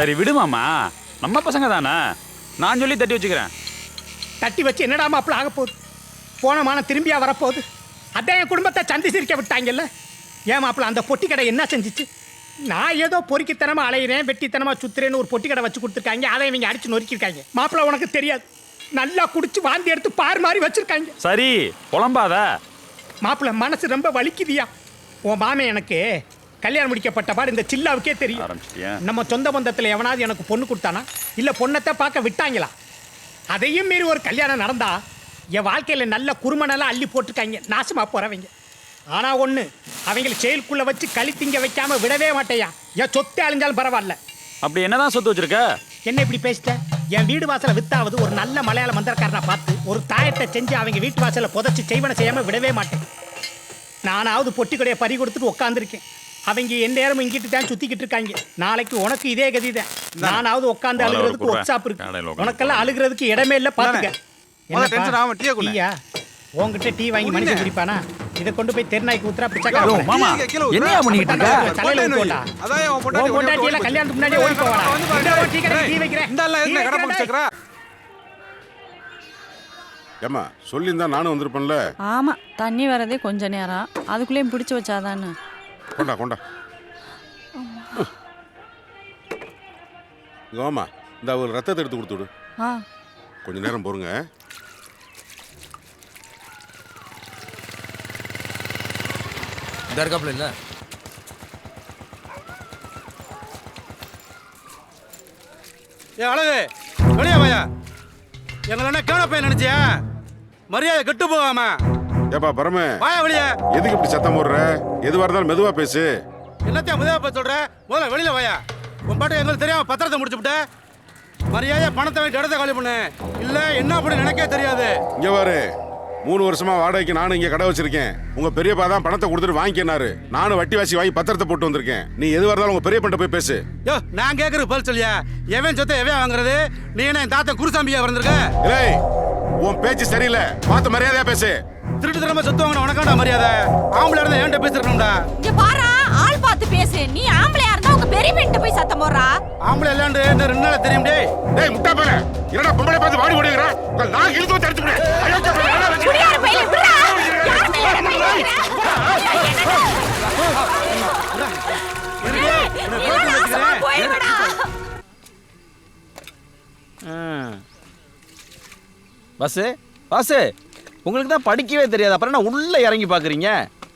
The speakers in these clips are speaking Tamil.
சரி விடுமாமா, நம்ம பசங்க தானே, நான் சொல்லி தட்டி வச்சுக்கிறேன். தட்டி வச்சு என்னடா மாப்பிள்ள ஆக போகுது? போன மானம் திரும்பியா வரப்போகுது? அதான் என் குடும்பத்தை சந்தி சிரிக்க விட்டாங்கல்ல. ஏன் மாப்பிள்ள அந்த பொட்டி கடை என்ன செஞ்சிச்சு? நான் ஏதோ பொறுக்கித்தனமா அலையிறேன், வெட்டித்தனமா சுத்துறேன்னு ஒரு பொட்டி கடை வச்சு கொடுத்துருக்காங்க. அதை இவங்க அடிச்சு நொறுக்கிருக்காங்க. மாப்பிள்ள உனக்கு தெரியாது, நல்லா குடிச்சு வாந்தி எடுத்து பார் மாதிரி வச்சிருக்காங்க. சரி புலம்பாத மாப்பிள்ள, மனசு ரொம்ப வலிக்குதியா. உன் மாமே எனக்கு கல்யாணம் முடிக்கப்பட்ட பாடு இந்த சில்லாவுக்கே தெரியும். நம்ம சொந்த பந்தத்தில் எவனாவது எனக்கு பொண்ணு கொடுத்தானா, இல்லை பொண்ணத்தை பார்க்க விட்டாங்களா? அதையும் மீறி ஒரு கல்யாணம் நடந்தா என் வாழ்க்கையில் நல்ல குறுமணெல்லாம் அள்ளி போட்டிருக்காங்க நாசமா போறவங்க. ஆனால் ஒன்று, அவங்களை செயலுக்குள்ளே வச்சு கழித்திங்க வைக்காம விடவே மாட்டேயா. என் சொத்தை அழிஞ்சாலும் பரவாயில்ல. அப்படி என்னதான் சொத்து வச்சிருக்க? என்ன இப்படி பேசிட்டேன்? என் வீடு வாசலை வித்தாவது ஒரு நல்ல மலையாள மந்திரக்காரனை பார்த்து ஒரு தாயத்தை செஞ்சு அவங்க வீட்டு வாசலை புதைச்சி செய்வனை செய்யாமல் விடவே மாட்டேன். நானாவது பொட்டி கடையை பறி கொடுத்துட்டு உட்காந்துருக்கேன். அவங்க என் நேரமும் இங்கிட்டு தான் சுத்திக்கிட்டு இருக்காங்க. நாளைக்கு உனக்கு இதே கதி தான். நானாவது உட்காந்து அழுகிறதுக்கு ஒர்க் ஷாப் இருக்கு, உனக்கெல்லாம் அழுகிறதுக்கு இடமே இல்லை. பாத்துக்க. உங்ககிட்ட டீ வாங்கி மனுஷன் குடிப்பானா? இதை கொண்டு போய் தெருநாய்க்கு ஊத்துறா பிச்சைக்காரன். மாமா என்னையா பண்ணிட்டு இருக்க? தலையில ஊத்துடா. உன் பொண்டாட்டியெல்லாம் கல்யாணத்துக்கு முன்னாடியே ஓடி போவாடா. டீ கடைக்கு டீ வைக்கிறேன். ஏம்மா சொல்லியிருந்தா நானும் வந்திருப்பேன்ல. ஆமா, தண்ணி வரதே கொஞ்ச நேரம், அதுக்குள்ளேயும் பிடிச்சி வச்சாதானே. கொண்டா கொண்டா. கோமா இந்த ஒரு ரத்தத்தை எடுத்து கொடுத்துடு. கொஞ்ச நேரம் பொறுங்க. இந்த இருக்காப்ல இல்ல. ஏ அழகு, வெளியே வாயா. எங்களை என்ன கேன பையன் நினைச்சியா? மரியாதை கெட்டு போகாம. ஏப்பா பரமே, வாயா வெளியே. எதுக்கு இப்படி சத்தம் போடுற? எதுவா இருந்தாலும் மெதுவா பேசு. என்னத்தையும் மெதுவா பேச சொல்ற? முதல்ல வெளியில வாயா. உன் பாட்டு எங்களுக்கு தெரியாம பத்திரத்தை முடிச்சு விட்ட. மரியாதை பணத்தை வாங்கி இடத்த காலி பண்ணு, இல்ல என்ன அப்படி நினைக்க தெரியாது. இங்க பாரு, 3 வருஷமா வாடகைக்கு நானும் இங்க கடை வச்சிருக்கேன். உங்க பெரியப்பா தான் பணத்தை கொடுத்துட்டு வாங்கிக்கினாரு. நானும் வட்டி வாசி வாங்கி பத்திரத்தை போட்டு வந்திருக்கேன். நீ எதுவா இருந்தாலும் உங்க பெரிய பண்ணிட்ட போய் பேசு. யோ, நான் கேட்கறது பதில் சொல்லியா? எவன் சொத்தை எவன் வாங்குறது? நீ என்ன என் தாத்தா குருசாமியா வந்திருக்க? ஏய், உன் பேச்சு சரியில்லை, பார்த்து மரியாதையா பேசு. திருட்டு தரமா சொத்து வாங்கின உனக்காண்டா மரியாதை? ஆம்பளை இருந்தா என்கிட்ட பேசிருக்கணும்டா. இங்க பாரா, ஆள் பார்த்து பேசு. நீ ஆம்பளையா இருந்தா உங்க பெரிய பெண்ணிட்ட போய் சத்தம் போடுறா. ஆம்பளை இல்லாண்டு என்ன 2 நாளா தெரியும். டேய் முட்டா பையல, என்னடா பொம்பளை பார்த்து வாடி ஓடிங்கற? நான் இழுத்து வந்து அடிச்சு விடு. ஐயோ குடியார பையல விடுடா. யார் மேல பையல? போய்டா. பஸ் பஸ், உங்களுக்கு தான் படிக்கவே தெரியாது, அப்புறம் என்ன உள்ள இறங்கி பாக்குறீங்க?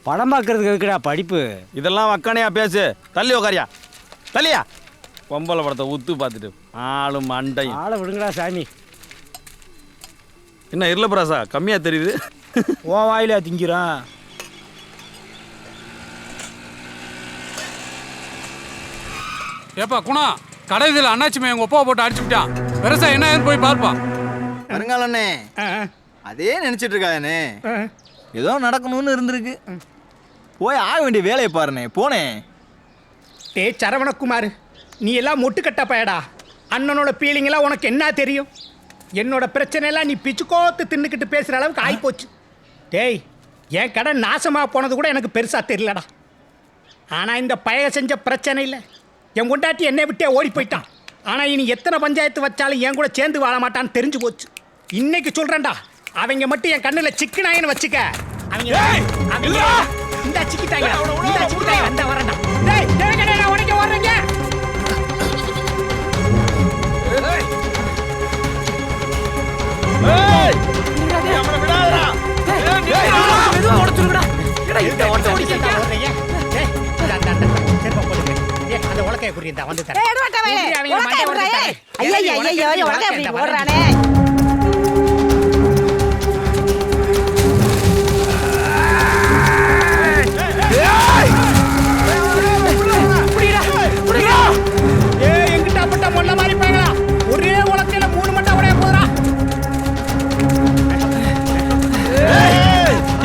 படம் பார்க்கறதுக்கு இருக்குடா படிப்பு. இதெல்லாம் வக்கனையா பேசு. தள்ளி உக்காரியா, தள்ளியா. பொம்பளை படத்தை உத்து பார்த்துட்டு ஆளும் மண்டையும். ஆளை விடுங்கடா சாமி. என்ன இருள பிராசா கம்மியா தெரியுது? ஓ வாயில திங்கிறான். ஏப்பா குணா, கடைசியில் அண்ணாச்சிமே எங்க ஒப்பாவை போட்டு அடிச்சு விட்டான். பெருசா என்ன போய் பார்ப்பான். வருங்காலண்ணே அதே நினைச்சிட்டு இருக்காதே. ஏதோ நடக்கணும்னு இருந்திருக்கு, போய் ஆக வேண்டிய வேலையை பாருண்ணே. போனேன். டே சரவணகுமார், நீ எல்லாம் முட்டுக்கட்ட பயடா. அண்ணனோட பீலிங்கெல்லாம் உனக்கு என்ன தெரியும்? என்னோட பிரச்சனையெல்லாம் நீ பிச்சுக்கோத்து தின்னுக்கிட்டு பேசுகிற அளவுக்கு ஆகிப்போச்சு. டேய், என் கடை நாசமாக போனது கூட எனக்கு பெருசாக தெரியலடா. ஆனால் இந்த பய செஞ்ச பிரச்சனை இல்லை. என் கொண்டாட்டி என்னை விட்டே ஓடி போயிட்டான். ஆனால் இனி எத்தனை பஞ்சாயத்து வச்சாலும் என் கூட சேர்ந்து வாழ மாட்டான்னு தெரிஞ்சு போச்சு. இன்னைக்கு சொல்கிறேன்டா, அவங்க மட்டும் என் கண்ணில் சிக்கனாயின்னு வச்சுக்க. அவங்க இந்த சிக்கிட்டாங்க, இந்த சிக்கிட்டாங்க. அந்த வரேன்டா. டேய் தேவகடா, உனக்கு ஓடுறீங்க. ஏய் நம்மள விடாதடா. மெதுவா ஓடுச்சுடா. எடா இந்த ஓடுறீங்க. டேய் அந்த செருப்ப போடுங்க. ஏய் அந்த உலக்கைய குறியதா வந்து தர. ஏய் எடுடா வேலை. உலக்கைய விடுறே. ஐயோ உலக்கைய அப்படி ஓடுறானே.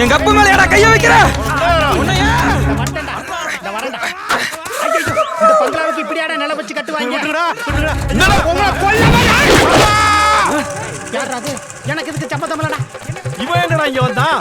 எங்க அப்பா மேல ஏடா கைய வைக்கிற? இந்த பங்களாவுக்கு இப்படியாடா நில வச்சு கட்டுவாங்க. எனக்கு இதுக்கு சம்மதம் இல்லடா. இவன் என்னடா இங்க வந்தான்?